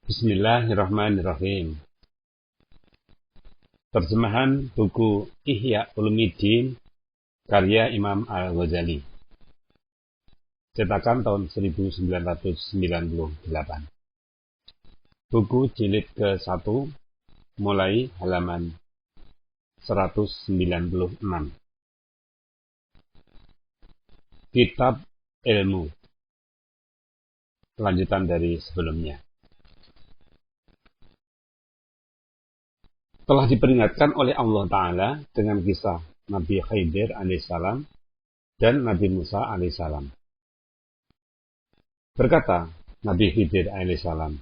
Bismillahirrahmanirrahim. Terjemahan buku Ihya Ulumuddin karya Imam Al-Ghazali. Cetakan tahun 1998. Buku jilid ke-1 mulai halaman 196. Kitab Ilmu. Lanjutan dari sebelumnya. Telah diperingatkan oleh Allah Ta'ala dengan kisah Nabi Khidir alaihissalam dan Nabi Musa alaihissalam. Berkata Nabi Khidir alaihissalam,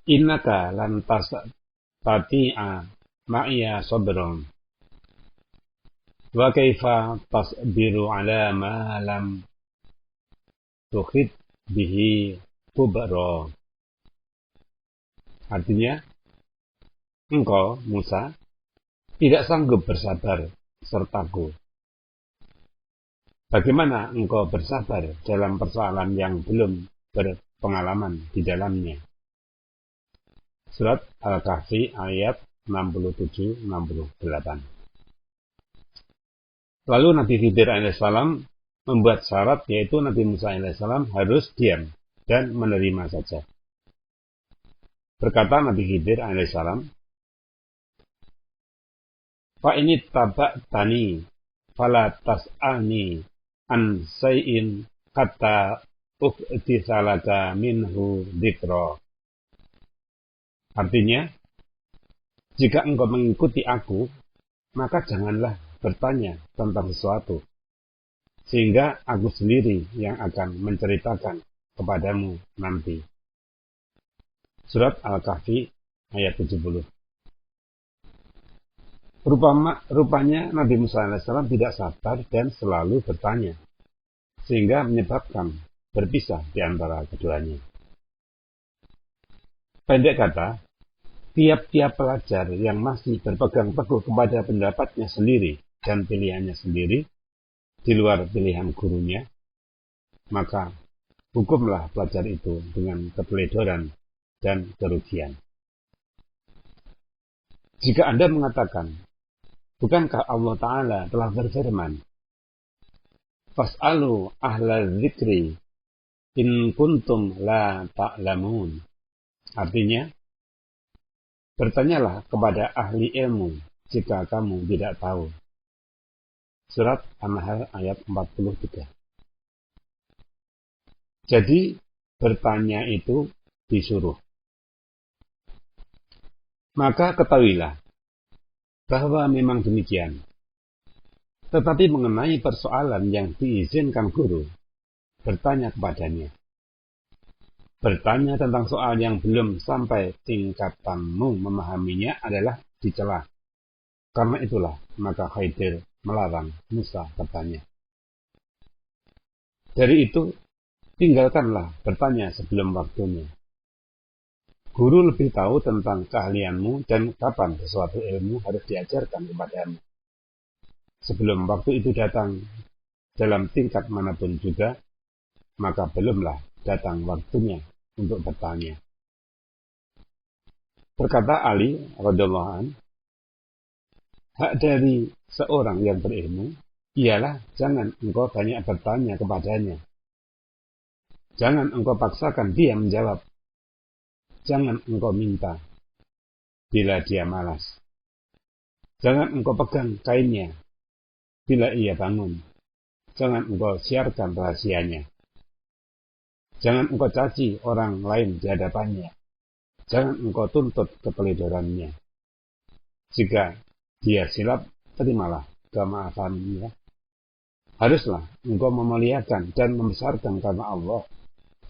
Innaka lan tastati'a ma'iya sabron wa kaifa tasbiru ala ma lam tuhit bihi kubra. Artinya, engkau, Musa, tidak sanggup bersabar sertaku. Bagaimana engkau bersabar dalam persoalan yang belum berpengalaman di dalamnya? Surat Al-Kahfi ayat 67-68. Lalu Nabi Khidir alaihissalam membuat syarat, yaitu Nabi Musa alaihissalam harus diam dan menerima saja. Berkata Nabi Khidir alaihissalam, Fa ini taba'tani fala tas'alni an say'in hatta ukhtisalaka minhu dzikra. Artinya, jika engkau mengikuti aku, maka janganlah bertanya tentang sesuatu, sehingga aku sendiri yang akan menceritakan kepadamu nanti. Surat Al-Kahfi ayat 70. Rupanya Nabi Musa alaihissalam tidak sabar dan selalu bertanya, sehingga menyebabkan berpisah di antara keduanya. Pendek kata, tiap-tiap pelajar yang masih berpegang teguh kepada pendapatnya sendiri dan pilihannya sendiri, di luar pilihan gurunya, maka hukumlah pelajar itu dengan keteledoran dan kerugian. Jika Anda mengatakan, bukankah Allah Ta'ala telah berfirman, Fas'alu ahla dzikri in kuntum la ta'lamun. Artinya, bertanyalah kepada ahli ilmu jika kamu tidak tahu. Surat An-Nahl ayat 43. Jadi, bertanya itu disuruh. Maka ketahuilah bahwa memang demikian. Tetapi mengenai persoalan yang diizinkan guru, bertanya kepadanya. Bertanya tentang soal yang belum sampai tingkatanmu memahaminya adalah dicela. Karena itulah, maka Khidir melarang Musa bertanya. Dari itu, tinggalkanlah bertanya sebelum waktunya. Guru lebih tahu tentang keahlianmu dan kapan sesuatu ilmu harus diajarkan kepadamu. Sebelum waktu itu datang dalam tingkat manapun juga, maka belumlah datang waktunya untuk bertanya. Berkata Ali radhiyallahu anhu, hak dari seorang yang berilmu ialah jangan engkau banyak bertanya kepadanya. Jangan engkau paksakan dia menjawab. Jangan engkau minta bila dia malas. Jangan engkau pegang kainnya bila ia bangun. Jangan engkau siarkan rahasianya. Jangan engkau caci orang lain di hadapannya. Jangan engkau tuntut keteledorannya. Jika dia silap, terimalah kemaafannya. Haruslah engkau memuliakan dan membesarkan karena Allah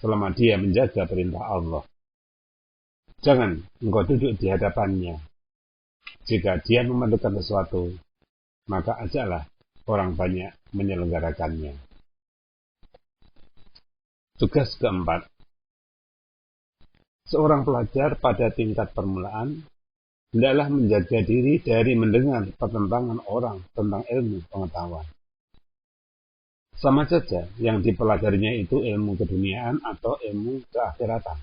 selama dia menjaga perintah Allah. Jangan engkau duduk di hadapannya. Jika dia memerlukan sesuatu, maka ajaklah orang banyak menyelenggarakannya. Tugas keempat. Seorang pelajar pada tingkat permulaan hendaklah menjaga diri dari mendengar pertentangan orang tentang ilmu pengetahuan. Sama saja yang dipelajarinya itu ilmu keduniaan atau ilmu keakhiratan.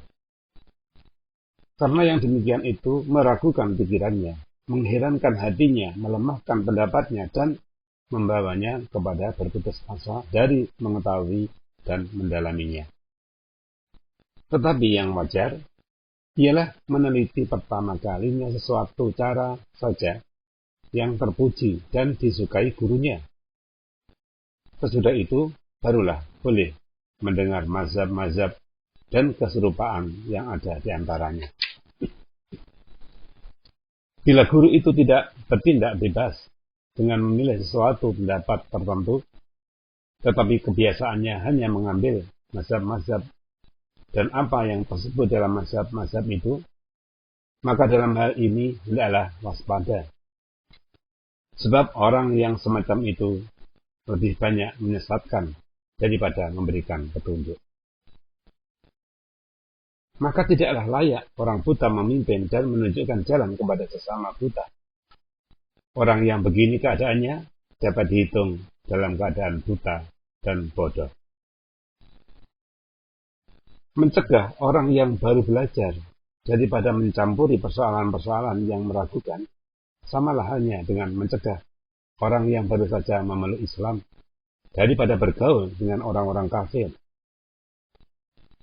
Karena yang demikian itu meragukan pikirannya, mengherankan hatinya, melemahkan pendapatnya, dan membawanya kepada berputus asa dari mengetahui dan mendalaminya. Tetapi yang wajar ialah meneliti pertama kalinya sesuatu cara saja yang terpuji dan disukai gurunya. Sesudah itu barulah boleh mendengar mazhab-mazhab dan keserupaan yang ada di antaranya. Bila guru itu tidak bertindak bebas dengan memilih sesuatu pendapat tertentu, tetapi kebiasaannya hanya mengambil mazhab-mazhab dan apa yang tersebut dalam mazhab-mazhab itu, maka dalam hal ini hendaklah waspada. Sebab orang yang semacam itu lebih banyak menyesatkan daripada memberikan petunjuk. Maka tidaklah layak orang buta memimpin dan menunjukkan jalan kepada sesama buta. Orang yang begini keadaannya dapat dihitung dalam keadaan buta dan bodoh. Mencegah orang yang baru belajar daripada mencampuri persoalan-persoalan yang meragukan, samalah halnya dengan mencegah orang yang baru saja memeluk Islam daripada bergaul dengan orang-orang kafir.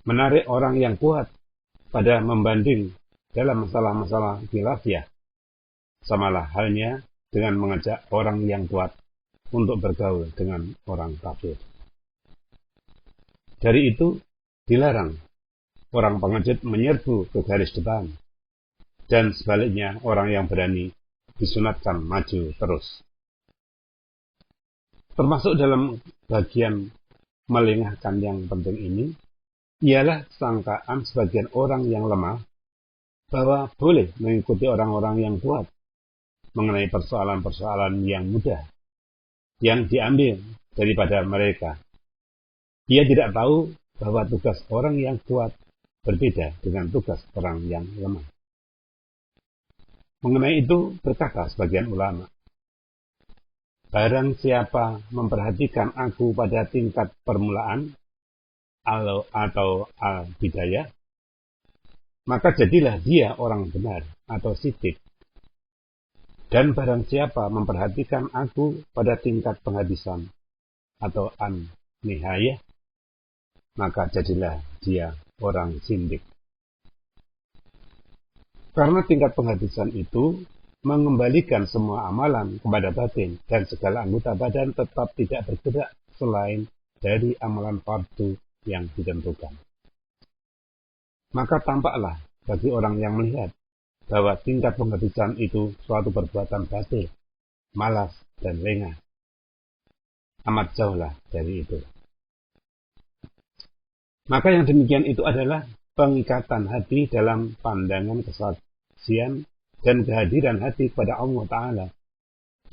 Menarik orang yang kuat pada membanding dalam masalah-masalah khilafiyah, samalah halnya dengan mengajak orang yang kuat untuk bergaul dengan orang kafir. Dari itu, dilarang orang pengecut menyerbu ke garis depan, dan sebaliknya orang yang berani disunatkan maju terus. Termasuk dalam bagian melengahkan yang penting ini, ialah sangkaan sebagian orang yang lemah bahwa boleh mengikuti orang-orang yang kuat mengenai persoalan-persoalan yang mudah yang diambil daripada mereka. Ia tidak tahu bahwa tugas orang yang kuat berbeda dengan tugas orang yang lemah. Mengenai itu berkata sebagian ulama, barang siapa memperhatikan aku pada tingkat permulaan atau al-bidayah, maka jadilah dia orang benar atau siddiq. Dan barang siapa memperhatikan aku pada tingkat penghabisan atau an-nihayah, maka jadilah dia orang sindik. Karena tingkat penghabisan itu mengembalikan semua amalan kepada batin dan segala anggota badan tetap tidak bergerak selain dari amalan fardu yang ditentukan. Maka tampaklah bagi orang yang melihat bahwa tingkat penghabisan itu suatu perbuatan batil, malas, dan lengah. Amat jauhlah dari itu. Maka yang demikian itu adalah pengikatan hati dalam pandangan kesaksian dan kehadiran hati kepada Allah Ta'ala,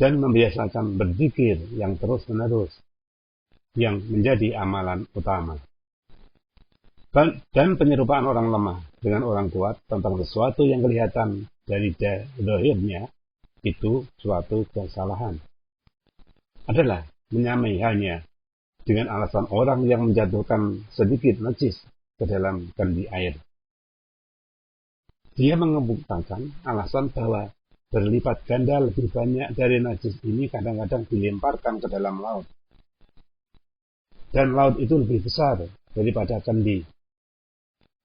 dan membiasakan berzikir yang terus-menerus, yang menjadi amalan utama. Dan penyerupaan orang lemah dengan orang kuat tentang sesuatu yang kelihatan dari zahirnya itu suatu kesalahan. Adalah menyamai hanya dengan alasan orang yang menjatuhkan sedikit najis ke dalam kendi air. Dia mengemukakan alasan bahwa berlipat ganda lebih banyak dari najis ini kadang-kadang dilemparkan ke dalam laut. Dan laut itu lebih besar daripada kendi.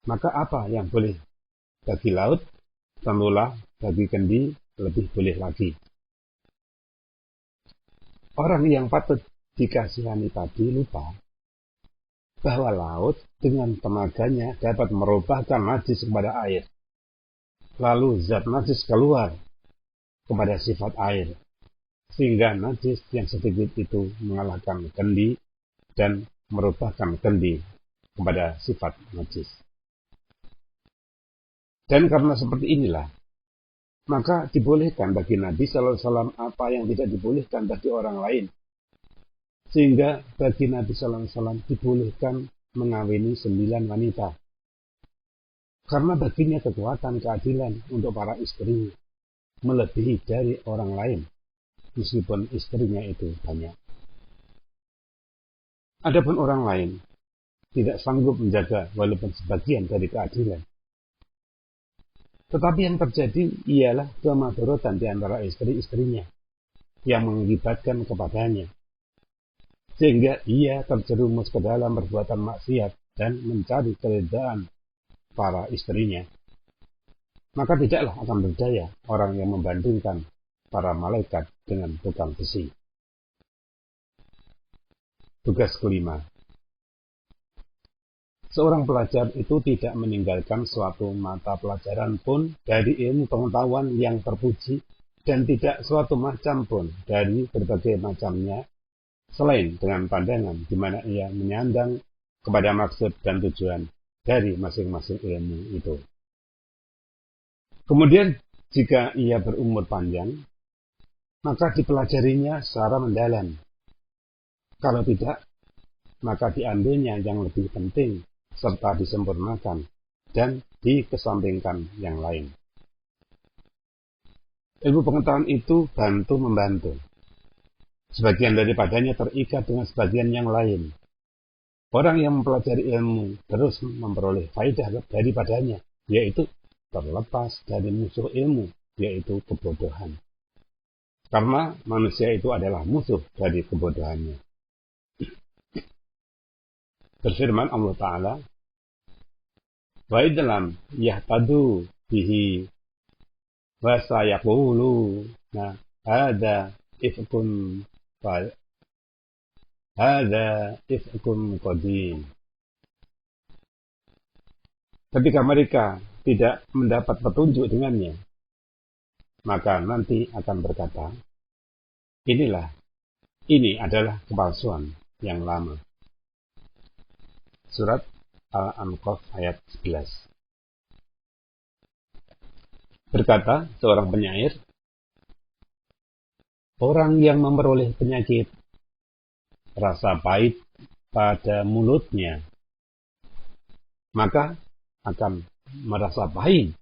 Maka apa yang boleh bagi laut, tentulah bagi kendi lebih boleh lagi. Orang yang patut dikasihani tadi lupa bahwa laut dengan tenaganya dapat merubahkan najis kepada air. Lalu zat najis keluar kepada sifat air, sehingga najis yang sedikit itu mengalahkan kendi dan merubahkan kendi kepada sifat najis. Dan karena seperti inilah, maka dibolehkan bagi Nabi Sallallahu Alaihi Wasallam apa yang tidak dibolehkan bagi orang lain. Sehingga bagi Nabi Sallallahu Alaihi Wasallam dibolehkan mengawini 9 wanita. Karena baginya kekuatan keadilan untuk para istri melebihi dari orang lain, meskipun istrinya itu banyak. Adapun orang lain tidak sanggup menjaga walaupun sebagian dari keadilan. Tetapi yang terjadi ialah kemadharatan di antara istri-istrinya yang mengakibatkan kepadanya, sehingga ia terjerumus ke dalam perbuatan maksiat dan mencari keridhaan para istrinya. Maka tidaklah akan berdaya orang yang membandingkan para malaikat dengan tukang besi. Tugas kelima. Seorang pelajar itu tidak meninggalkan suatu mata pelajaran pun dari ilmu pengetahuan yang terpuji dan tidak suatu macam pun dari berbagai macamnya selain dengan pandangan di mana ia menyandang kepada maksud dan tujuan dari masing-masing ilmu itu. Kemudian jika ia berumur panjang, maka dipelajarinya secara mendalam. Kalau tidak, maka diambilnya yang lebih penting serta disempurnakan dan dikesampingkan yang lain. Ilmu pengetahuan itu bantu-membantu. Sebagian daripadanya terikat dengan sebagian yang lain. Orang yang mempelajari ilmu terus memperoleh faedah daripadanya, yaitu terlepas dari musuh ilmu, yaitu kebodohan. Karena manusia itu adalah musuh dari kebodohannya. Berfirman Allah Ta'ala, wa idlam yahtadu bihi wa sayaqulu hadha ifkun qadim. Ketika mereka tidak mendapat petunjuk dengannya, maka nanti akan berkata, ini adalah kepalsuan yang lama. Surat Al-Anqaf ayat 11. Berkata seorang penyair, orang yang memperoleh penyakit rasa pahit pada mulutnya, maka akan merasa pahit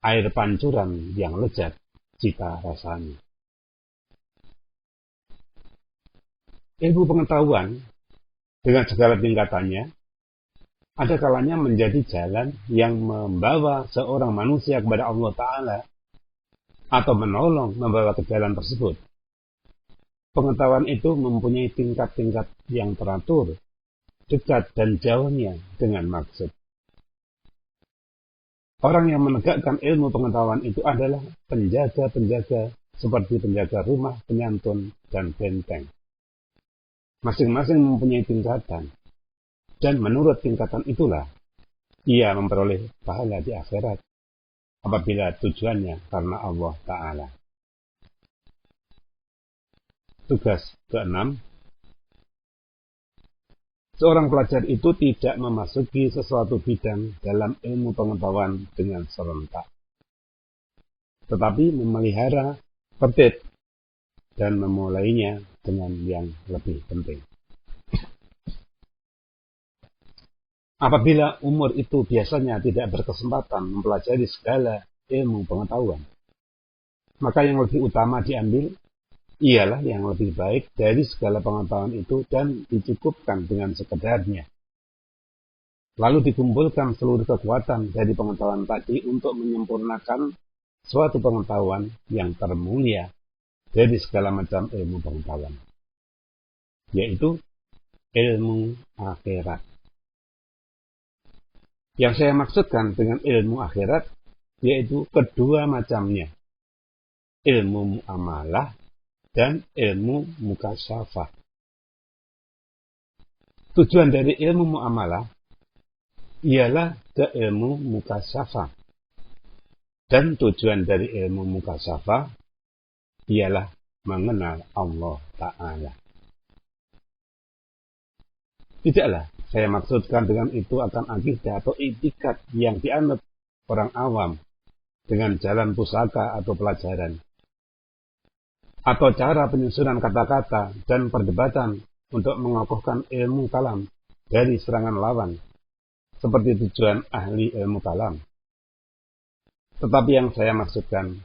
air pancuran yang lezat cita rasanya. Ilmu pengetahuan dengan segala tingkatannya, ada kalanya menjadi jalan yang membawa seorang manusia kepada Allah Ta'ala atau menolong membawa ke jalan tersebut. Pengetahuan itu mempunyai tingkat-tingkat yang teratur, dekat dan jauhnya dengan maksud. Orang yang menegakkan ilmu pengetahuan itu adalah penjaga-penjaga seperti penjaga rumah, penyantun, dan benteng. Masing-masing mempunyai tingkatan, dan menurut tingkatan itulah ia memperoleh pahala di akhirat apabila tujuannya karena Allah Ta'ala. Tugas ke-6. Seorang pelajar itu tidak memasuki sesuatu bidang dalam ilmu pengetahuan dengan serentak, tetapi memelihara tertib dan memulainya dengan yang lebih penting. Apabila umur itu biasanya tidak berkesempatan mempelajari segala ilmu pengetahuan, maka yang lebih utama diambil ialah yang lebih baik dari segala pengetahuan itu dan dicukupkan dengan sekedarnya. Lalu dikumpulkan seluruh kekuatan dari pengetahuan tadi untuk menyempurnakan suatu pengetahuan yang termulia dari segala macam ilmu pengetahuan, yaitu ilmu akhirat. Yang saya maksudkan dengan ilmu akhirat yaitu kedua macamnya, ilmu muamalah dan ilmu mukasyafah. Tujuan dari ilmu muamalah ialah ke ilmu mukasyafah, dan tujuan dari ilmu mukasyafah ialah mengenal Allah Ta'ala. Tidaklah saya maksudkan dengan itu akan akidah atau i'tiqad yang dianut orang awam dengan jalan pusaka atau pelajaran, atau cara penyusunan kata-kata dan perdebatan untuk mengokohkan ilmu kalam dari serangan lawan, seperti tujuan ahli ilmu kalam. Tetapi yang saya maksudkan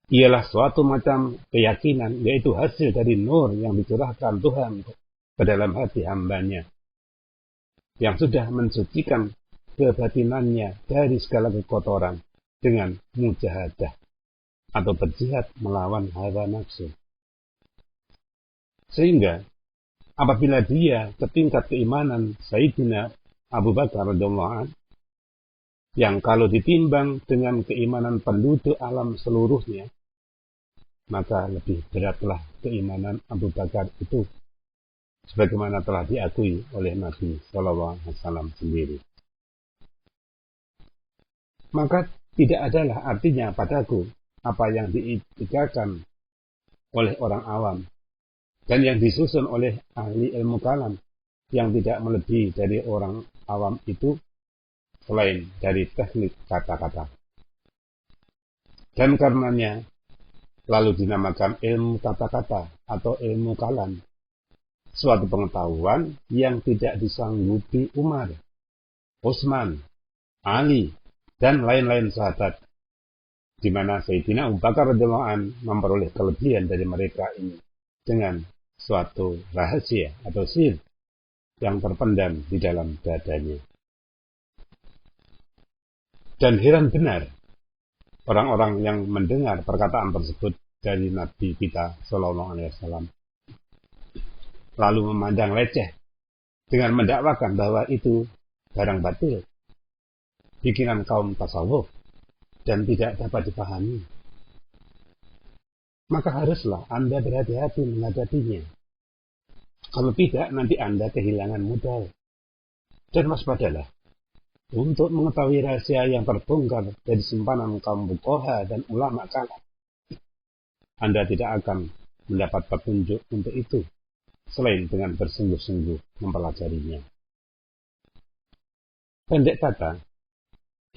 ialah suatu macam keyakinan, yaitu hasil dari nur yang dicurahkan Tuhan ke dalam hati hambanya, yang sudah mensucikan kebatinannya dari segala kekotoran dengan mujahadah atau berjihad melawan hawa nafsu. Sehingga apabila dia ke tingkat keimanan Sayyidina Abu Bakar radhiyallahu anhu, yang kalau ditimbang dengan keimanan penduduk alam seluruhnya, maka lebih beratlah keimanan Abu Bakar itu, sebagaimana telah diakui oleh Nabi Shallallahu Alaihi Wasallam sendiri. Maka tidak adalah artinya padaku apa yang diikutkan oleh orang awam dan yang disusun oleh ahli ilmu kalam yang tidak melebihi dari orang awam itu selain dari teknik kata-kata. Dan karenanya lalu dinamakan ilmu kata-kata atau ilmu kalam, suatu pengetahuan yang tidak disanggupi Umar, Utsman, Ali, dan lain-lain sahabat, di mana Sayyidina Abu Bakar radhiyallahu anhu memperoleh kelebihan dari mereka ini dengan suatu rahasia atau sir yang terpendam di dalam dadanya. Dan heran benar orang-orang yang mendengar perkataan tersebut dari Nabi kita Shallallahu Alaihi Wasallam, lalu memandang leceh dengan mendakwakan bahwa itu barang batil, pikiran kaum tasawuf, dan tidak dapat dipahami. Maka haruslah Anda berhati-hati menghadapinya. Kalau tidak, nanti Anda kehilangan modal. Dan waspadalah untuk mengetahui rahasia yang terbongkar dari simpanan kaum fuqaha dan ulama kalam. Anda tidak akan mendapat petunjuk untuk itu selain dengan bersungguh-sungguh mempelajarinya. Pendek kata,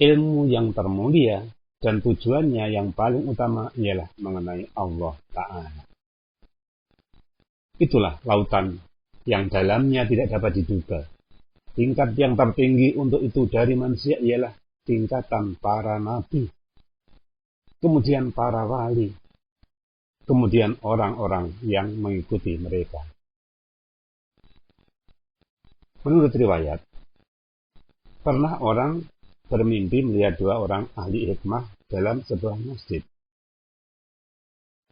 ilmu yang termulia dan tujuannya yang paling utama ialah mengenai Allah Ta'ala. Itulah lautan yang dalamnya tidak dapat diduga. Tingkat yang tertinggi untuk itu dari manusia ialah tingkatan para nabi, kemudian para wali, kemudian orang-orang yang mengikuti mereka. Menurut riwayat, pernah orang bermimpi melihat dua orang ahli hikmah dalam sebuah masjid.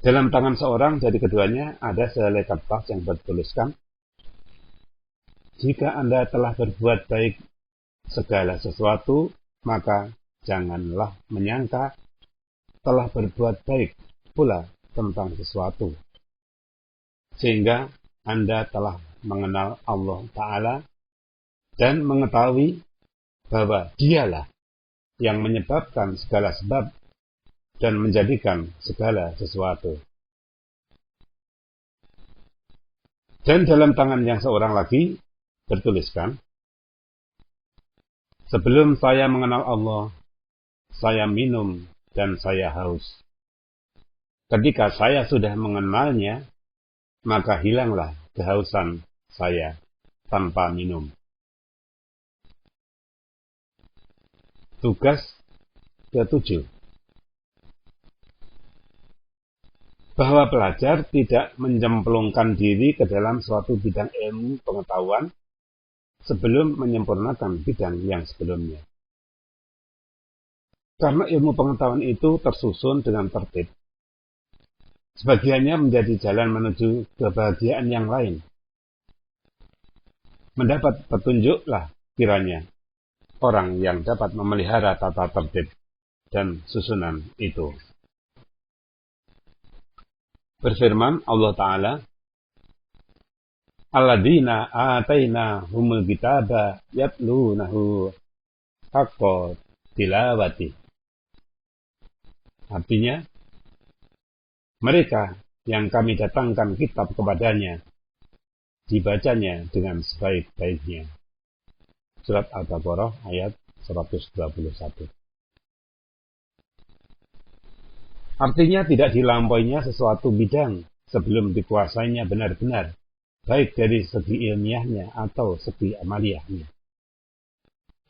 Dalam tangan seorang dari keduanya ada sehelai kertas yang bertuliskan, jika Anda telah berbuat baik segala sesuatu, maka janganlah menyangka telah berbuat baik pula tentang sesuatu, sehingga Anda telah mengenal Allah Ta'ala dan mengetahui bahwa Dialah yang menyebabkan segala sebab dan menjadikan segala sesuatu. Dan dalam tangan yang seorang lagi bertuliskan, sebelum saya mengenal Allah, saya minum dan saya haus. Ketika saya sudah mengenalnya, maka hilanglah kehausan saya tanpa minum. Tugas ke-7, bahwa pelajar tidak mencemplungkan diri ke dalam suatu bidang ilmu pengetahuan sebelum menyempurnakan bidang yang sebelumnya. Karena ilmu pengetahuan itu tersusun dengan tertib. Sebagiannya menjadi jalan menuju kebahagiaan yang lain. Mendapat petunjuklah kiranya orang yang dapat memelihara tata tertib dan susunan itu. Berfirman Allah Ta'ala, alladzina ataina humul kitaba yatlunahu haqqa tilawati. Artinya, mereka yang kami datangkan kitab kepadanya, dibacanya dengan sebaik-baiknya. Surat Al-Baqarah ayat 121. Artinya tidak dilampauinya sesuatu bidang sebelum dikuasainya benar-benar, baik dari segi ilmiahnya atau segi amaliyahnya.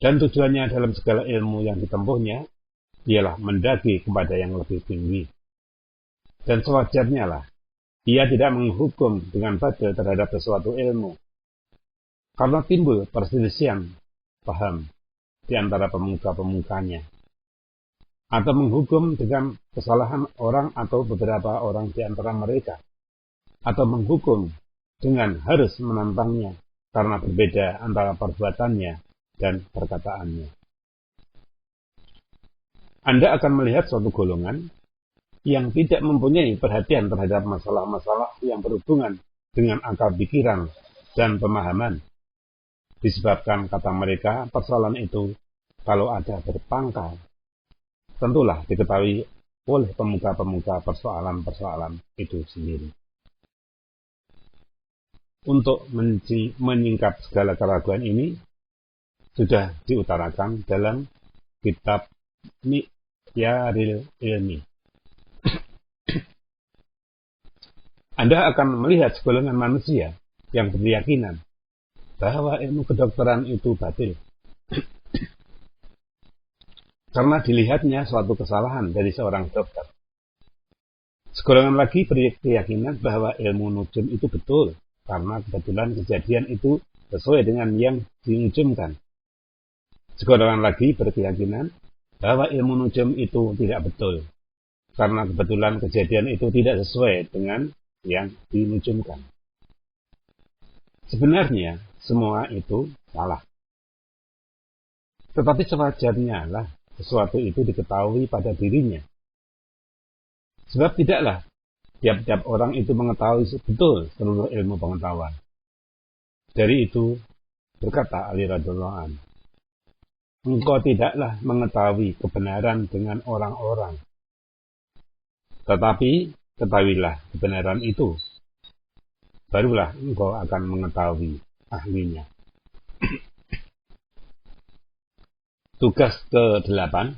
Dan tujuannya dalam segala ilmu yang ditempuhnya ialah mendaki kepada yang lebih tinggi. Dan sewajarnya lah, ia tidak menghukum dengan badal terhadap sesuatu ilmu karena timbul perselisihan paham di antara pemuka-pemukanya, atau menghukum dengan kesalahan orang atau beberapa orang di antara mereka, atau menghukum dengan harus menantangnya karena berbeda antara perbuatannya dan perkataannya. Anda akan melihat suatu golongan yang tidak mempunyai perhatian terhadap masalah-masalah yang berhubungan dengan akal pikiran dan pemahaman. Disebabkan kata mereka, persoalan itu kalau ada berpangkal, tentulah diketahui oleh pemuka-pemuka persoalan-persoalan itu sendiri. Untuk menyingkap segala keraguan ini, sudah diutarakan dalam kitab Mi'yaril Ilmi. Anda akan melihat segolongan manusia yang berkeyakinan bahwa ilmu kedokteran itu batil. Karena dilihatnya suatu kesalahan dari seorang dokter. Segolongan lagi berkeyakinan bahwa ilmu nujum itu betul, karena kebetulan kejadian itu sesuai dengan yang dinujumkan. Segolongan lagi berkeyakinan bahwa ilmu nujum itu tidak betul, karena kebetulan kejadian itu tidak sesuai dengan yang dinujumkan. Sebenarnya semua itu salah. Tetapi sewajarnya lah sesuatu itu diketahui pada dirinya. Sebab tidaklah tiap-tiap orang itu mengetahui betul seluruh ilmu pengetahuan. Dari itu berkata Ali radhiyallahu anhu, engkau tidaklah mengetahui kebenaran dengan orang-orang, tetapi ketahuilah kebenaran itu, barulah engkau akan mengetahui ahlinya. Tugas ke-8,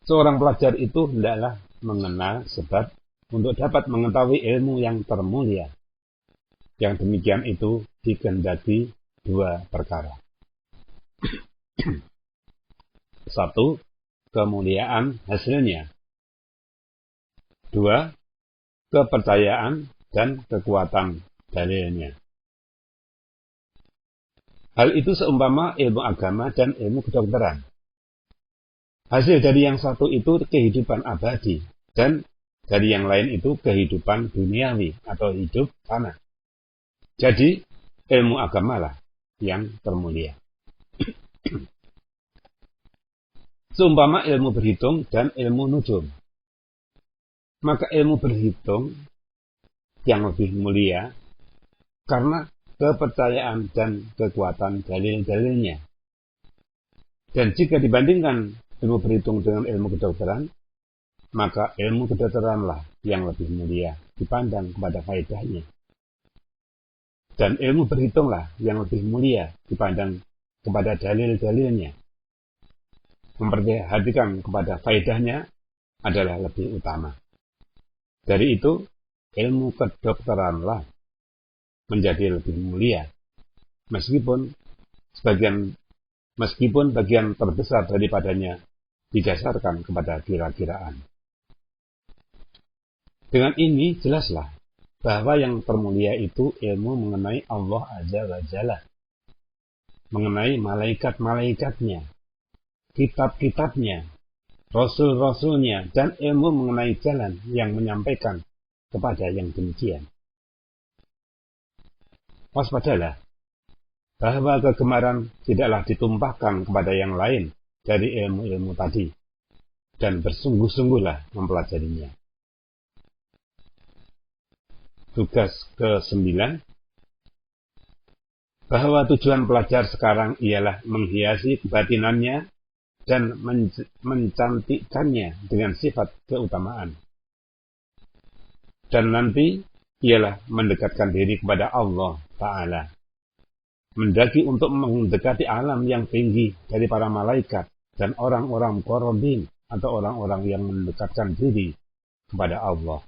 seorang pelajar itu hendaklah mengenal sebab untuk dapat mengetahui ilmu yang termulia. Yang demikian itu dikehendaki dua perkara. 1. Kemuliaan hasilnya. 2. Kepercayaan dan kekuatan dalilnya. Hal itu seumpama ilmu agama dan ilmu kedokteran. Hasil dari yang satu itu kehidupan abadi, dan dari yang lain itu kehidupan duniawi atau hidup fana. Jadi, ilmu agamalah yang termulia. Seumpama ilmu berhitung dan ilmu nujum. Maka ilmu berhitung yang lebih mulia karena kepercayaan dan kekuatan dalil-dalilnya. Dan jika dibandingkan ilmu berhitung dengan ilmu kedokteran, maka ilmu kedokteranlah yang lebih mulia dipandang kepada faedahnya. Dan ilmu berhitunglah yang lebih mulia dipandang kepada dalil-dalilnya. Memperhatikan kepada faedahnya adalah lebih utama. Dari itu, ilmu kedokteranlah menjadi lebih mulia, meskipun bagian terbesar daripadanya didasarkan kepada kira-kiraan. Dengan ini jelaslah bahwa yang termulia itu ilmu mengenai Allah Azza wa Jalla, mengenai malaikat-malaikatnya, kitab-kitabnya, rasul-rasulnya, dan ilmu mengenai jalan yang menyampaikan kepada yang demikian. Waspadalah bahwa kegemaran tidaklah ditumpahkan kepada yang lain dari ilmu-ilmu tadi, dan bersungguh-sungguhlah mempelajarinya. Tugas ke-9, bahwa tujuan pelajar sekarang ialah menghiasi kebatinannya dan mencantikkannya dengan sifat keutamaan. Dan nanti ialah mendekatkan diri kepada Allah Ta'ala, mendaki untuk mendekati alam yang tinggi dari para malaikat dan orang-orang muqarrabin atau orang-orang yang mendekatkan diri kepada Allah.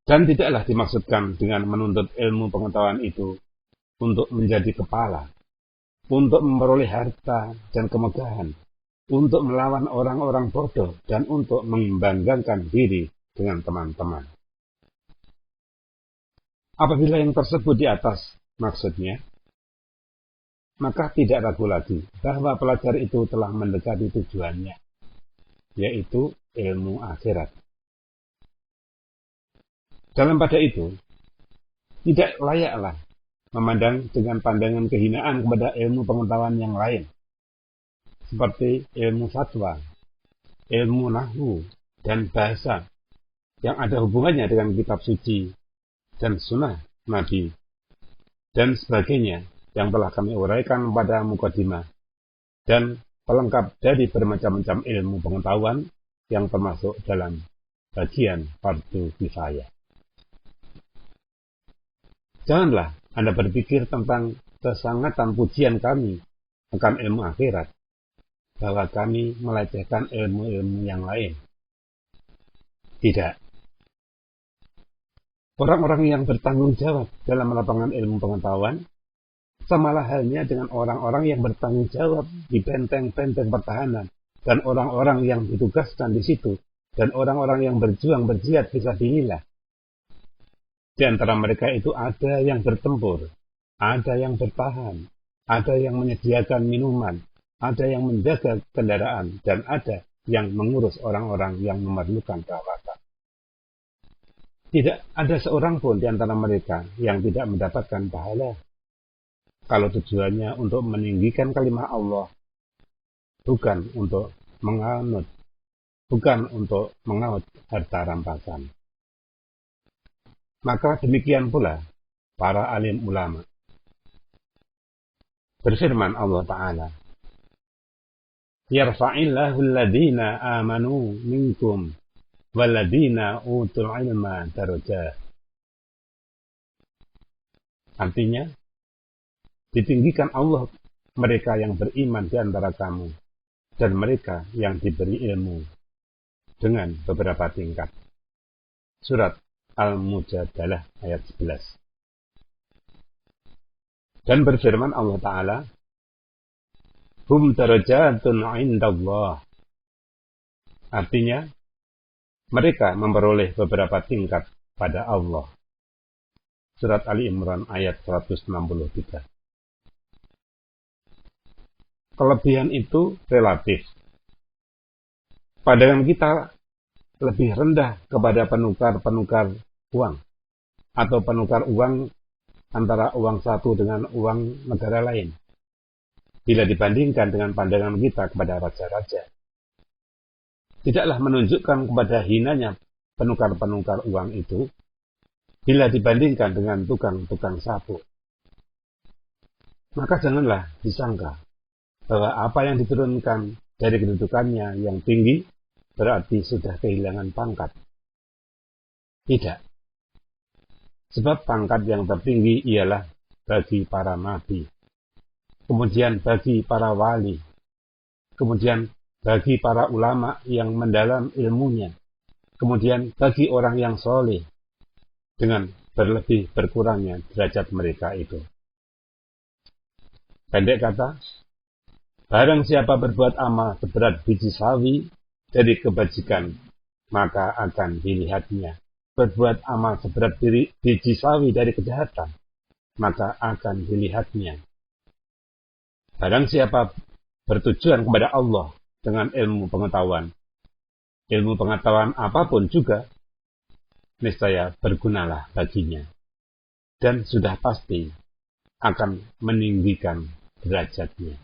Dan tidaklah dimaksudkan dengan menuntut ilmu pengetahuan itu untuk menjadi kepala, untuk memperoleh harta dan kemegahan, untuk melawan orang-orang bodoh, dan untuk membanggakan diri dengan teman-teman. Apabila yang tersebut di atas maksudnya, maka tidak ragu lagi bahwa pelajar itu telah mendekati tujuannya, yaitu ilmu akhirat. Dalam pada itu, tidak layaklah memandang dengan pandangan kehinaan kepada ilmu pengetahuan yang lain, seperti ilmu fatwa, ilmu nahwu, dan bahasa, yang ada hubungannya dengan kitab suci dan sunnah Nabi, dan sebagainya, yang telah kami uraikan pada mukadimah, dan pelengkap dari bermacam-macam ilmu pengetahuan yang termasuk dalam bagian fardu kifayah. Janganlah Anda berpikir tentang kesangatan pujian kami akan ilmu akhirat, bahwa kami melecehkan ilmu-ilmu yang lain. Tidak. Orang-orang yang bertanggung jawab dalam lapangan ilmu pengetahuan, samalah halnya dengan orang-orang yang bertanggung jawab di benteng-benteng pertahanan, dan orang-orang yang ditugaskan di situ, dan orang-orang yang berjuang berjihad fisabilillah. Di antara mereka itu ada yang bertempur, ada yang bertahan, ada yang menyediakan minuman, ada yang menjaga kendaraan, dan ada yang mengurus orang-orang yang memerlukan perawatan. Tidak ada seorang pun di antara mereka yang tidak mendapatkan pahala, kalau tujuannya untuk meninggikan kalimat Allah, bukan untuk menganut, bukan untuk mengaut harta rampasan. Maka demikian pula para alim ulama. Berfirman Allah Ta'ala, Yarfa'illahu alladhina amanu minkum walladhina utul ilma darajat. Artinya, ditinggikan Allah mereka yang beriman di antara kamu dan mereka yang diberi ilmu dengan beberapa tingkat. Surat Al-Mujadalah ayat 11. Dan berfirman Allah Ta'ala, Hum darajatun indallah. Artinya, mereka memperoleh beberapa tingkat pada Allah. Surat Ali Imran ayat 163. Kelebihan itu relatif. Pandangan kita lebih rendah kepada penukar-penukar uang, atau penukar uang antara uang satu dengan uang negara lain, bila dibandingkan dengan pandangan kita kepada raja-raja. Tidaklah menunjukkan kepada hinanya penukar-penukar uang itu, bila dibandingkan dengan tukang-tukang sapu. Maka janganlah disangka bahwa apa yang diturunkan dari kedudukannya yang tinggi berarti sudah kehilangan pangkat. Tidak. Sebab pangkat yang tertinggi ialah bagi para nabi, kemudian bagi para wali, kemudian bagi para ulama yang mendalam ilmunya, kemudian bagi orang yang soleh, dengan berlebih berkurangnya derajat mereka itu. Pendek kata, barang siapa berbuat amal seberat biji sawi dari kebajikan, maka akan dilihatnya berbuat amal seberat biji sawi dari kejahatan, maka akan dilihatnya. Barang siapa bertujuan kepada Allah dengan ilmu pengetahuan apapun juga, niscaya bergunalah baginya, dan sudah pasti akan meninggikan derajatnya.